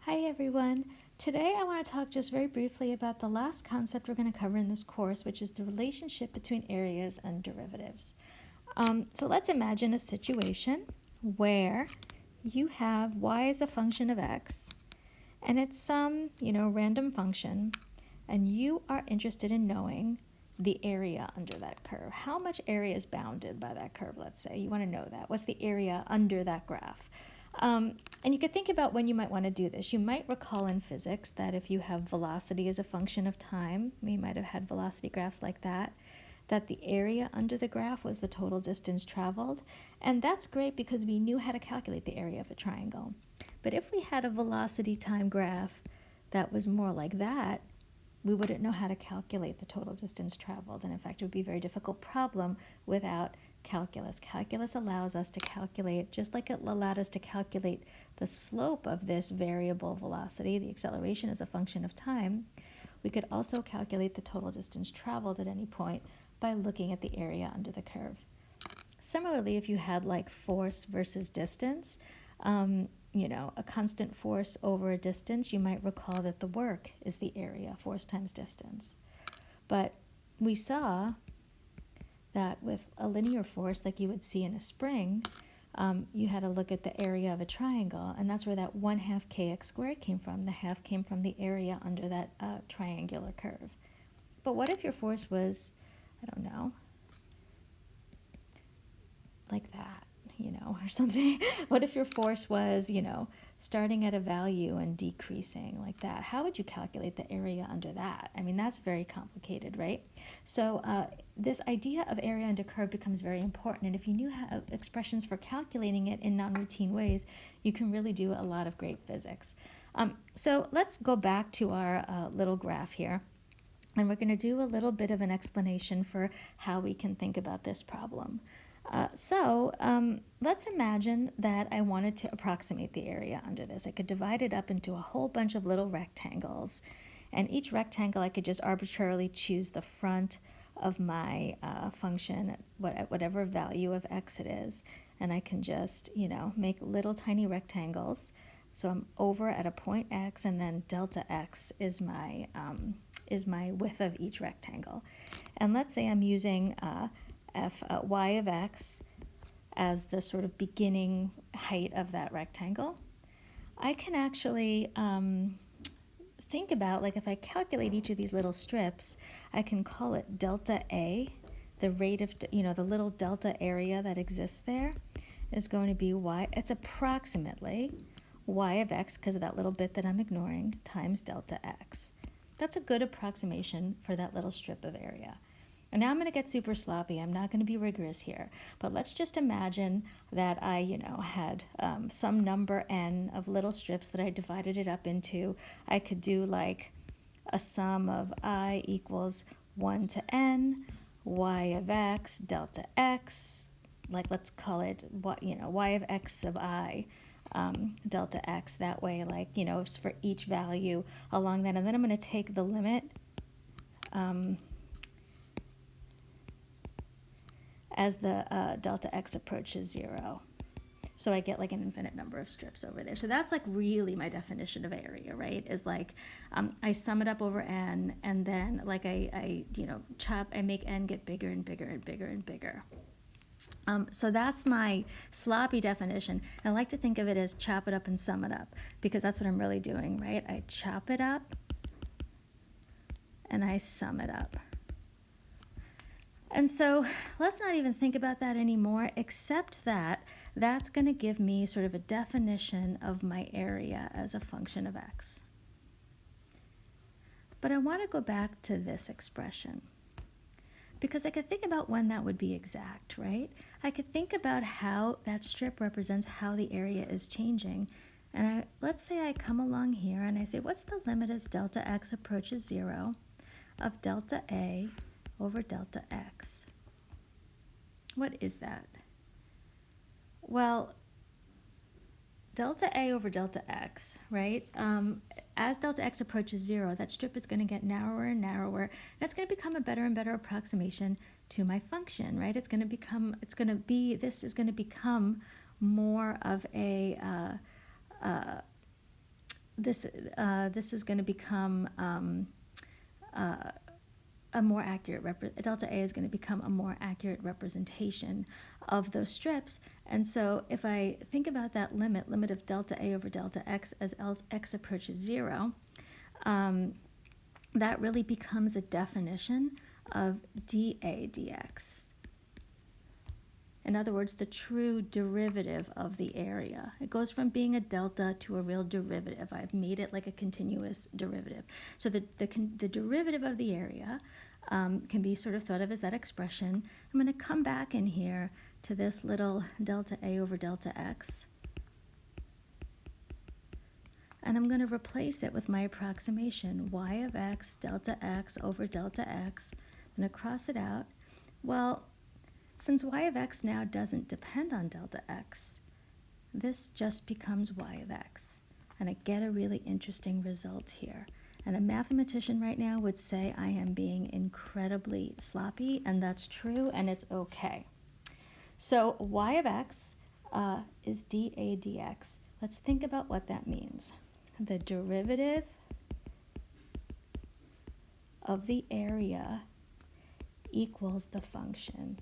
Hi everyone. Today I want to talk just very briefly about the last concept we're going to cover in this course, which is the relationship between areas and derivatives. So let's imagine a situation where you have y as a function of x, and it's some, random function, and you are interested in knowing the area under that curve. How much area is bounded by that curve, let's say? You want to know that. What's the area under that graph? And you could think about when you might want to do this. You might recall in physics that if you have velocity as a function of time, we might have had velocity graphs like that the area under the graph was the total distance traveled. And that's great because we knew how to calculate the area of a triangle. But if we had a velocity time graph that was more like that, we wouldn't know how to calculate the total distance traveled. And in fact, it would be a very difficult problem without calculus. Calculus allows us to calculate, just like it allowed us to calculate the slope of this variable velocity, the acceleration as a function of time, we could also calculate the total distance traveled at any point by looking at the area under the curve. Similarly, if you had like force versus distance, a constant force over a distance, you might recall that the work is the area, force times distance. But we saw that with a linear force, like you would see in a spring, you had to look at the area of a triangle, and that's where that 1/2 kx squared came from. The half came from the area under that triangular curve. But what if your force was, I don't know, like that, or something? What if your force was, starting at a value and decreasing like that? How would you calculate the area under that? I mean, that's very complicated, right? So this idea of area under curve becomes very important. And if you knew how expressions for calculating it in non-routine ways, you can really do a lot of great physics. So let's go back to our little graph here. And we're going to do a little bit of an explanation for how we can think about this problem. So let's imagine that I wanted to approximate the area under this. I could divide it up into a whole bunch of little rectangles. And each rectangle, I could just arbitrarily choose the front of my function, whatever value of x it is. And I can just, make little tiny rectangles. So I'm over at a point x, and then delta x is my width of each rectangle. And let's say I'm using y of x as the sort of beginning height of that rectangle. I can actually think about, like, if I calculate each of these little strips, I can call it delta A. The rate of, the little delta area that exists there is going to be y. It's approximately y of x, because of that little bit that I'm ignoring, times delta x. That's a good approximation for that little strip of area. And now I'm going to get super sloppy. I'm not going to be rigorous here. But let's just imagine that I, had some number n of little strips that I divided it up into. I could do like a sum of I equals 1 to n, y of x, delta x. Like, let's call it, y of x of I, delta x. That way, like, it's for each value along that. And then I'm going to take the limit as the delta x approaches 0. So I get like an infinite number of strips over there. So that's like really my definition of area, right? Is like I sum it up over n, and then like I make n get bigger and bigger and bigger and bigger. So that's my sloppy definition. And I like to think of it as chop it up and sum it up, because that's what I'm really doing, right? I chop it up and I sum it up. And so let's not even think about that anymore, except that that's going to give me sort of a definition of my area as a function of x. But I want to go back to this expression, because I could think about when that would be exact, right? I could think about how that strip represents how the area is changing. And let's say I come along here and I say, what's the limit as delta x approaches 0 of delta A over delta x? What is that? Well, delta A over delta x, right? As delta x approaches 0, that strip is going to get narrower and narrower, and it's going to become a better and better approximation to my function, right? This is going to become more of a this is going to become a more accurate delta A is going to become a more accurate representation of those strips. And so if I think about that limit of delta A over delta X as X approaches 0, that really becomes a definition of dA dx. In other words, the true derivative of the area. It goes from being a delta to a real derivative. I've made it like a continuous derivative. So the derivative of the area can be sort of thought of as that expression. I'm going to come back in here to this little delta A over delta X. And I'm going to replace it with my approximation, y of x delta x over delta x. I'm going to cross it out. Well, since y of x now doesn't depend on delta x, this just becomes y of x. And I get a really interesting result here. And a mathematician right now would say I am being incredibly sloppy, and that's true, and it's okay. So y of x is dA dx. Let's think about what that means. The derivative of the area equals the function.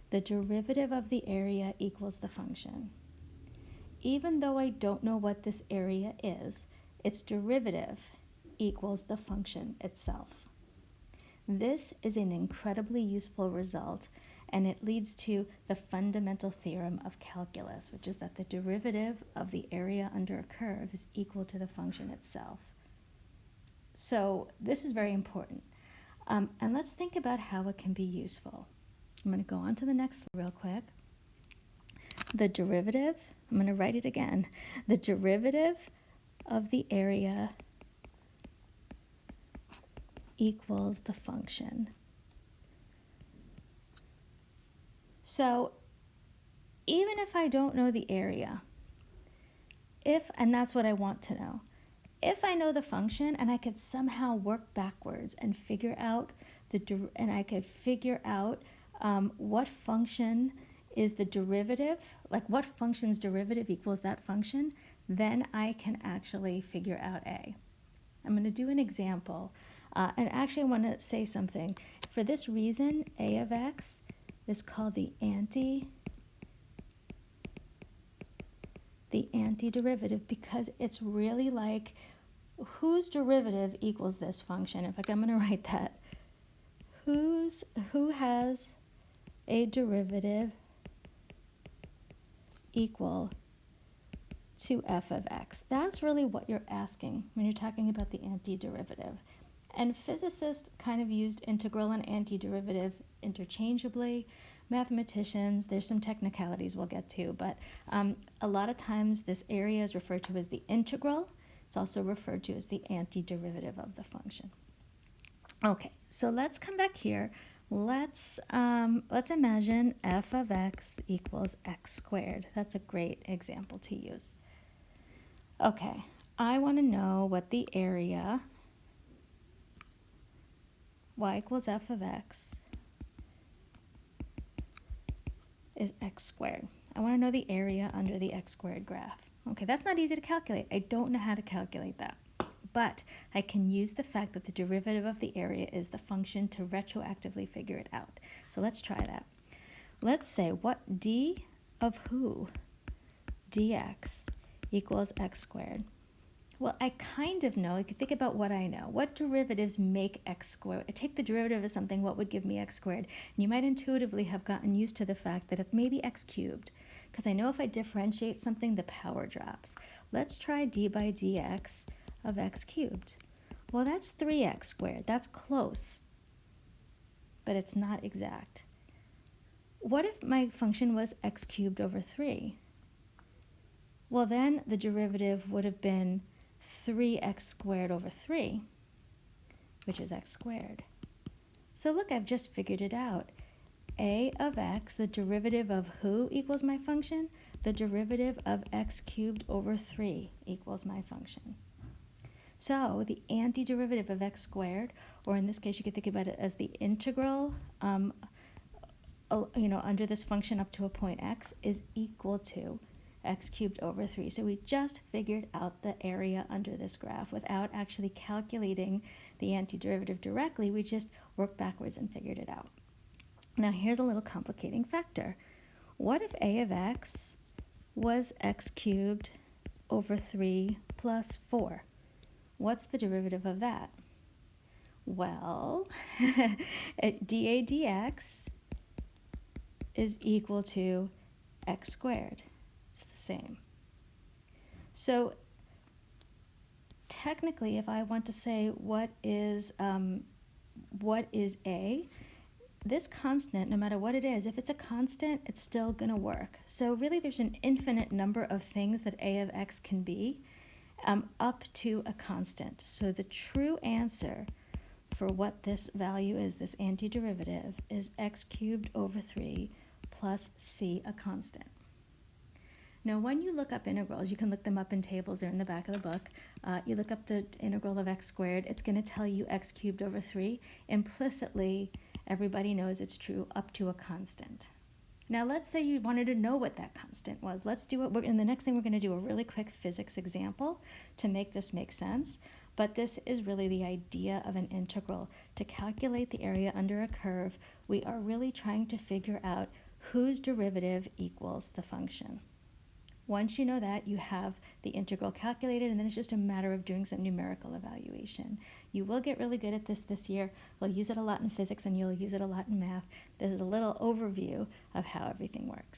The derivative of the area equals the function. Even though I don't know what this area is, its derivative equals the function itself. This is an incredibly useful result, and it leads to the fundamental theorem of calculus, which is that the derivative of the area under a curve is equal to the function itself. So this is very important. And let's think about how it can be useful. I'm going to go on to the next slide real quick. The derivative, I'm going to write it again. The derivative of the area equals the function. So even if I don't know the area, and that's what I want to know, if I know the function and I could somehow work backwards and figure out what function is the derivative, like what function's derivative equals that function, then I can actually figure out A. I'm going to do an example. And actually I want to say something. For this reason, A of x is called the antiderivative, because it's really like whose derivative equals this function. In fact, I'm going to write that. Who has a derivative equal to f of x? That's really what you're asking when you're talking about the antiderivative. And physicists kind of used integral and antiderivative interchangeably. Mathematicians, there's some technicalities we'll get to, but a lot of times this area is referred to as the integral. It's also referred to as the antiderivative of the function. Okay, so let's come back here. Let's imagine f of x equals x squared. That's a great example to use. Okay, I want to know what the area y equals f of x is x squared. I want to know the area under the x squared graph. Okay, that's not easy to calculate. I don't know how to calculate that. But I can use the fact that the derivative of the area is the function to retroactively figure it out. So let's try that. Let's say what d of who dx equals x squared. Well, I kind of know. I could think about what I know. What derivatives make x squared? I take the derivative of something, what would give me x squared? And you might intuitively have gotten used to the fact that it's maybe x cubed, because I know if I differentiate something, the power drops. Let's try d by dx of x cubed. Well, that's 3x squared. That's close, but it's not exact. What if my function was x cubed over 3? Well, then the derivative would have been 3x squared over 3, which is x squared. So look, I've just figured it out. A of x, the derivative of who equals my function? The derivative of x cubed over 3 equals my function. So the antiderivative of x squared, or in this case you could think about it as the integral under this function up to a point x, is equal to x cubed over 3. So we just figured out the area under this graph without actually calculating the antiderivative directly. We just worked backwards and figured it out. Now here's a little complicating factor. What if a of x was x cubed over 3 plus 4? What's the derivative of that? Well, dA dx is equal to x squared. It's the same. So technically, if I want to say what is a, this constant, no matter what it is, if it's a constant, it's still going to work. So really there's an infinite number of things that a of x can be, up to a constant. So the true answer for what this value is, this antiderivative, is x cubed over 3 plus c, a constant. Now, when you look up integrals, you can look them up in tables. They're in the back of the book. You look up the integral of x squared. It's going to tell you x cubed over 3. Implicitly, everybody knows it's true up to a constant. Now, let's say you wanted to know what that constant was. Let's do it. In the next thing, we're going to do a really quick physics example to make this make sense. But this is really the idea of an integral. To calculate the area under a curve, we are really trying to figure out whose derivative equals the function. Once you know that, you have the integral calculated, and then it's just a matter of doing some numerical evaluation. You will get really good at this year. We'll use it a lot in physics, and you'll use it a lot in math. This is a little overview of how everything works.